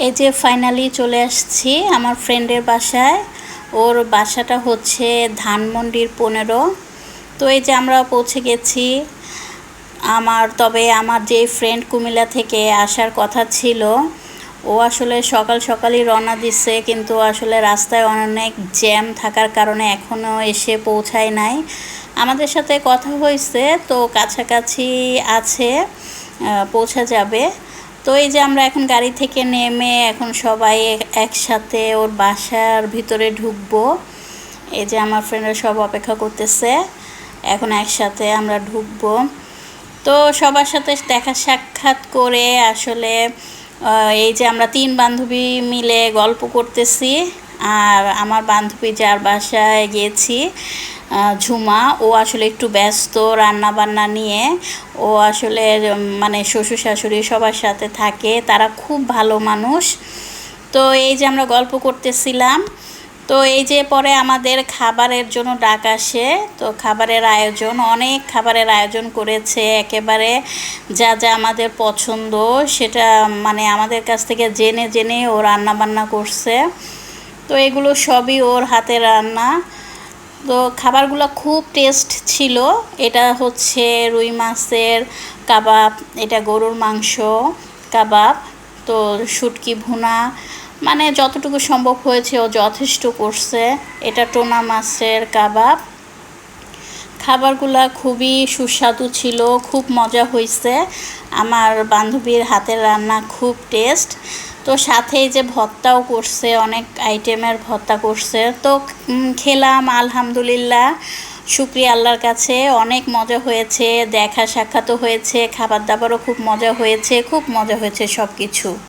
এই যে ফাইনালি চলে আসছি আমার ফ্রেন্ডের বাসায়। ওর বাসাটা হচ্ছে ধানমন্ডির 15। তো এই যে আমরা পৌঁছে গেছি। তবে আমার যে ফ্রেন্ড কুমিল্লা থেকে আসার কথা ছিল, ও আসলে সকাল সকালই রওনা দিছে, কিন্তু আসলে রাস্তায় অনেক জ্যাম থাকার কারণে এখনও এসে পৌঁছায় নাই। আমাদের সাথে কথা হয়েছে, তো কাছাকাছি আছে, পৌঁছা যাবে। তো এই যে আমরা এখন গাড়ি থেকে নেমে এখন সবাই একসাথে ওর বাসার ভিতরে ঢুকবো। এই যে আমার ফ্রেন্ডরা সব অপেক্ষা করতেছে, এখন একসাথে আমরা ঢুকবো। তো সবার সাথে দেখা সাক্ষাৎ করে আসলে এই যে আমরা 3 বান্ধবী মিলে গল্প করতেছি। আর আমার বান্ধবী যার বাসায় গিয়েছি, ঝুমা, ও আসলে একটু ব্যস্ত রান্না বান্না নিয়ে। ও আসলে মানে শ্বশুর শাশুড়ি সবার সাথে থাকে, তারা খুব ভালো মানুষ। তো এই যে আমরা গল্প করতেছিলাম। তো এই যে পরে আমাদের খাবারের জন্য ডাক আসে। তো অনেক খাবারের আয়োজন করেছে, একেবারে যা যা আমাদের পছন্দ সেটা মানে আমাদের কাছ থেকে জেনে জেনে ও রান্না বান্না করছে। তো এগুলো সবই ওর হাতের রান্না। তো খাবারগুলো খুব টেস্ট ছিল। এটা হচ্ছে রুই মাছের কাবাব, এটা গরুর মাংস কাবাব, তো শুটকি ভুনা, মানে যতটুকু সম্ভব হয়েছে ও যথেষ্ট করছে। এটা টোনা মাছের কাবাব। খাবারগুলো খুবই সুস্বাদু ছিল, খুব মজা হয়েছে। আমার বান্ধবীর হাতের রান্না খুব টেস্ট। তো সাথে যে ভর্তাও করছে, অনেক আইটেমের ভর্তা করছে। তো খেলাম, আলহামদুলিল্লাহ, শুকরিয়া আল্লাহর কাছে, অনেক মজা হয়েছে। দেখা সাক্ষাৎও হয়েছে, খাবার দাবারও খুব মজা হয়েছে, খুব মজা হয়েছে সব কিছু।